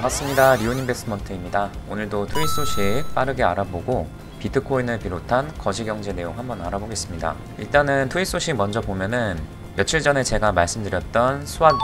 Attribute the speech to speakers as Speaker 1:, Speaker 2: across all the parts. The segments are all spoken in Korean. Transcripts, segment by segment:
Speaker 1: 반갑습니다. 리온인베스트먼트입니다. 오늘도 트윗 소식 빠르게 알아보고 비트코인을 비롯한 거시경제 내용 한번 알아보겠습니다. 일단은 트윗 소식 먼저 보면은 며칠 전에 제가 말씀드렸던 스왑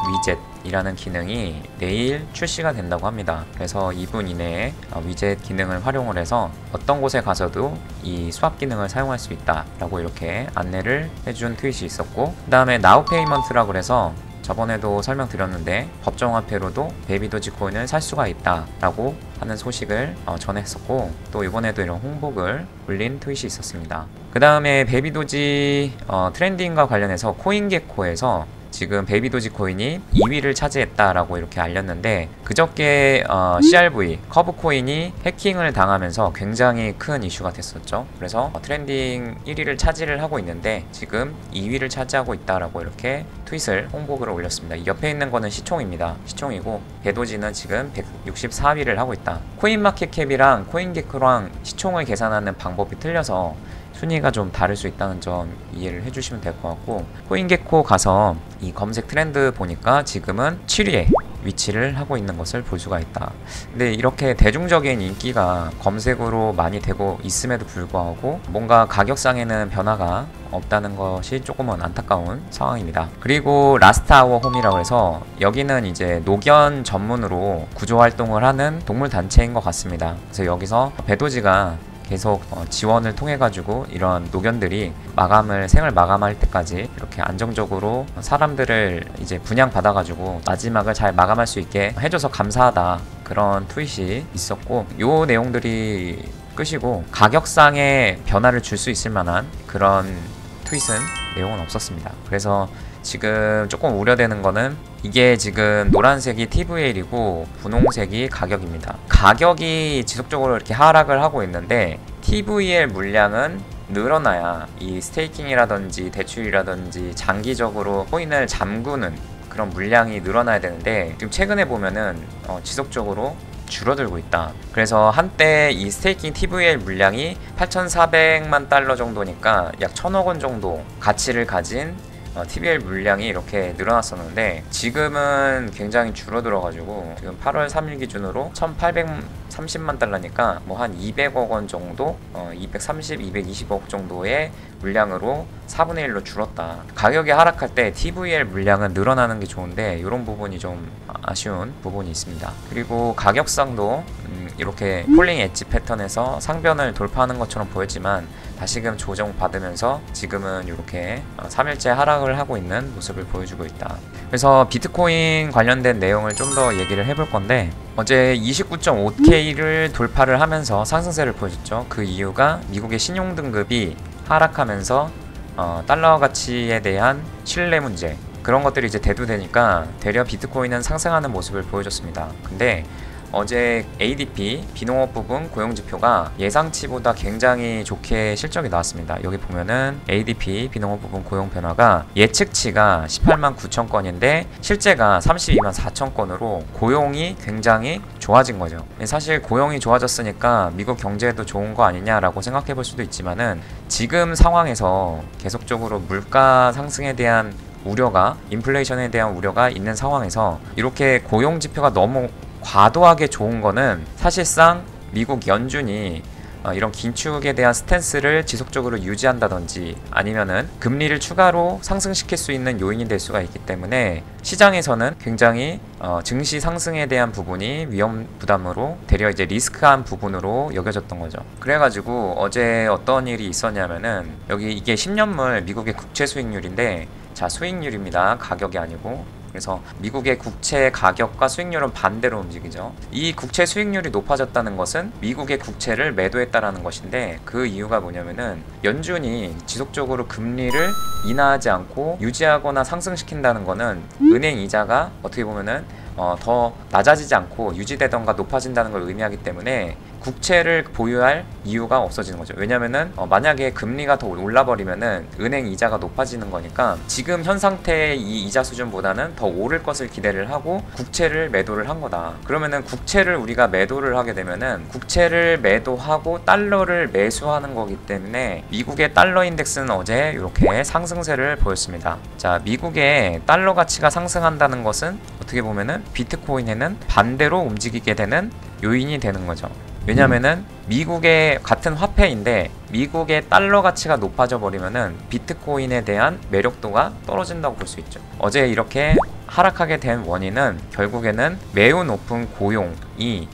Speaker 1: 위젯이라는 기능이 내일 출시가 된다고 합니다. 그래서 2분 이내에 위젯 기능을 활용을 해서 어떤 곳에 가서도 이 스왑 기능을 사용할 수 있다라고 이렇게 안내를 해준 트윗이 있었고, 그 다음에 나우 페이먼트라고 해서 저번에도 설명드렸는데 법정화폐로도 베이비도지코인을 살 수가 있다라고 하는 소식을 전했었고, 또 이번에도 이런 홍보글 올린 트윗이 있었습니다. 그 다음에 베이비도지 트렌딩과 관련해서 코인게코에서 지금 베이비도지코인이 2위를 차지했다라고 이렇게 알렸는데, 그저께 CRV 커브코인이 해킹을 당하면서 굉장히 큰 이슈가 됐었죠. 그래서 트렌딩 1위를 차지를 하고 있는데 지금 2위를 차지하고 있다라고 이렇게 트윗을 홍보글을 올렸습니다. 이 옆에 있는 거는 시총입니다. 시총이고 베도지는 지금 164위를 하고 있다. 코인마켓캡이랑 코인게코랑 시총을 계산하는 방법이 틀려서 순위가 좀 다를 수 있다는 점 이해를 해주시면 될 것 같고, 코인게코 가서 이 검색 트렌드 보니까 지금은 7위에 위치를 하고 있는 것을 볼 수가 있다. 근데 이렇게 대중적인 인기가 검색으로 많이 되고 있음에도 불구하고 뭔가 가격상에는 변화가 없다는 것이 조금은 안타까운 상황입니다. 그리고 라스트 아워 홈이라고 해서 여기는 이제 노견 전문으로 구조활동을 하는 동물단체인 것 같습니다. 그래서 여기서 베도지가 계속 지원을 통해 가지고 이런 노견들이 생을 마감할 때까지 이렇게 안정적으로 사람들을 이제 분양받아 가지고 마지막을 잘 마감할 수 있게 해줘서 감사하다, 그런 트윗이 있었고, 요 내용들이 끝이고 가격상의 변화를 줄 수 있을 만한 그런 트윗은 내용은 없었습니다. 그래서 지금 조금 우려되는 거는 이게 지금 노란색이 TVL이고 분홍색이 가격입니다. 가격이 지속적으로 이렇게 하락을 하고 있는데 TVL 물량은 늘어나야 이 스테이킹이라든지 대출이라든지 장기적으로 코인을 잠그는 그런 물량이 늘어나야 되는데, 지금 최근에 보면은 지속적으로 줄어들고 있다. 그래서 한때 이 스테이킹 TVL 물량이 8,400만 달러 정도니까 약 1,000억 원 정도 가치를 가진 TVL 물량이 이렇게 늘어났었는데 지금은 굉장히 줄어들어가지고 지금 8월 3일 기준으로 1,830만 달러니까 뭐 한 200억 원 정도, 230, 220억 정도의 물량으로 4분의 1로 줄었다. 가격이 하락할 때 TVL 물량은 늘어나는 게 좋은데 이런 부분이 좀 아쉬운 부분이 있습니다. 그리고 가격상도 이렇게 폴링 엣지 패턴에서 상변을 돌파하는 것처럼 보였지만 다시금 조정받으면서 지금은 이렇게 3일째 하락을 하고 있는 모습을 보여주고 있다. 그래서 비트코인 관련된 내용을 좀 더 얘기를 해볼 건데, 어제 29.5K를 돌파를 하면서 상승세를 보여줬죠. 그 이유가 미국의 신용등급이 하락하면서 달러 가치에 대한 신뢰 문제, 그런 것들이 이제 대두되니까 되려 비트코인은 상승하는 모습을 보여줬습니다. 근데 어제 ADP 비농업 부분 고용지표가 예상치보다 굉장히 좋게 실적이 나왔습니다. 여기 보면은 ADP 비농업 부분 고용 변화가 예측치가 18만 9천 건인데 실제가 32만 4천 건으로 고용이 굉장히 좋아진 거죠. 사실 고용이 좋아졌으니까 미국 경제에도 좋은 거 아니냐라고 생각해 볼 수도 있지만은 지금 상황에서 계속적으로 물가 상승에 대한 우려가, 인플레이션에 대한 우려가 있는 상황에서 이렇게 고용 지표가 너무 과도하게 좋은 거는 사실상 미국 연준이 이런 긴축에 대한 스탠스를 지속적으로 유지한다든지 아니면은 금리를 추가로 상승시킬 수 있는 요인이 될 수가 있기 때문에 시장에서는 굉장히 증시 상승에 대한 부분이 위험 부담으로 되려 이제 리스크한 부분으로 여겨졌던 거죠. 그래가지고 어제 어떤 일이 있었냐면은 여기 이게 10년물 미국의 국채 수익률인데, 자, 수익률입니다. 가격이 아니고. 그래서 미국의 국채 가격과 수익률은 반대로 움직이죠. 이 국채 수익률이 높아졌다는 것은 미국의 국채를 매도했다라는 것인데, 그 이유가 뭐냐면은 연준이 지속적으로 금리를 인하하지 않고 유지하거나 상승시킨다는 거는 은행 이자가 어떻게 보면은 더 낮아지지 않고 유지되던가 높아진다는 걸 의미하기 때문에 국채를 보유할 이유가 없어지는 거죠. 왜냐면은 만약에 금리가 더 올라버리면은 은행 이자가 높아지는 거니까 지금 현 상태의 이 이자 수준보다는 더 오를 것을 기대를 하고 국채를 매도를 한 거다. 그러면은 국채를 우리가 매도를 하게 되면은 국채를 매도하고 달러를 매수하는 거기 때문에 미국의 달러 인덱스는 어제 이렇게 상승세를 보였습니다. 자, 미국의 달러 가치가 상승한다는 것은 어떻게 보면은 비트코인에는 반대로 움직이게 되는 요인이 되는 거죠. 왜냐면은 미국의 같은 화폐인데 미국의 달러 가치가 높아져 버리면은 비트코인에 대한 매력도가 떨어진다고 볼 수 있죠. 어제 이렇게 하락하게 된 원인은 결국에는 매우 높은 고용이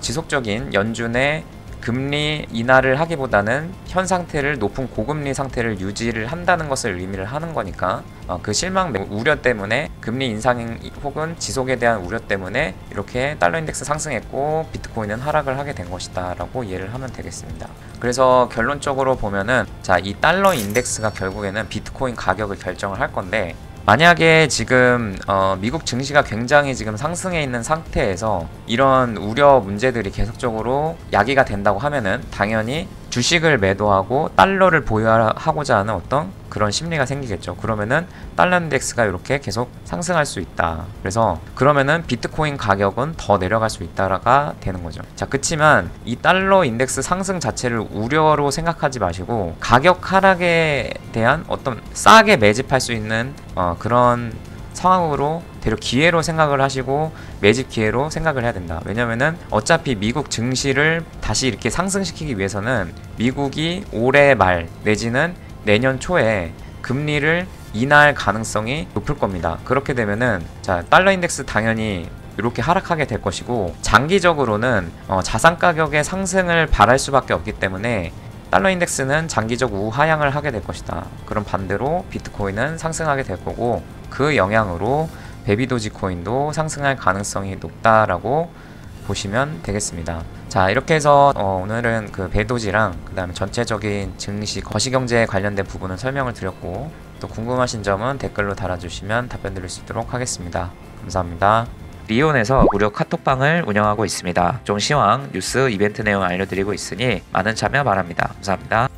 Speaker 1: 지속적인 연준의 금리 인하를 하기보다는 현 상태를 높은 고금리 상태를 유지를 한다는 것을 의미를 하는 거니까 그 실망 우려 때문에 금리 인상 혹은 지속에 대한 우려 때문에 이렇게 달러 인덱스 상승했고 비트코인은 하락을 하게 된 것이다 라고 이해를 하면 되겠습니다. 그래서 결론적으로 보면은 자, 이 달러 인덱스가 결국에는 비트코인 가격을 결정을 할 건데 만약에 지금 미국 증시가 굉장히 지금 상승해 있는 상태에서 이런 우려 문제들이 계속적으로 야기가 된다고 하면은 당연히 주식을 매도하고 달러를 보유하고자 하는 어떤 그런 심리가 생기겠죠. 그러면은 달러 인덱스가 이렇게 계속 상승할 수 있다. 그래서 그러면은 비트코인 가격은 더 내려갈 수 있다가 되는 거죠. 자, 그치만 이 달러 인덱스 상승 자체를 우려로 생각하지 마시고 가격 하락에 대한 어떤 싸게 매집할 수 있는 그런 상황으로 대략 기회로 생각을 하시고 매집 기회로 생각을 해야 된다. 왜냐면은 어차피 미국 증시를 다시 이렇게 상승시키기 위해서는 미국이 올해 말 내지는 내년 초에 금리를 인하할 가능성이 높을 겁니다. 그렇게 되면은 자, 달러 인덱스 당연히 이렇게 하락하게 될 것이고 장기적으로는 자산 가격의 상승을 바랄 수밖에 없기 때문에 달러 인덱스는 장기적 우하향을 하게 될 것이다. 그럼 반대로 비트코인은 상승하게 될 거고 그 영향으로 베비도지 코인도 상승할 가능성이 높다라고 보시면 되겠습니다. 자, 이렇게 해서 오늘은 그 베도지랑 그 다음에 전체적인 증시, 거시경제에 관련된 부분을 설명을 드렸고 또 궁금하신 점은 댓글로 달아주시면 답변 드릴 수 있도록 하겠습니다. 감사합니다. 리온에서 무료 카톡방을 운영하고 있습니다. 종 시황, 뉴스, 이벤트 내용 알려드리고 있으니 많은 참여 바랍니다. 감사합니다.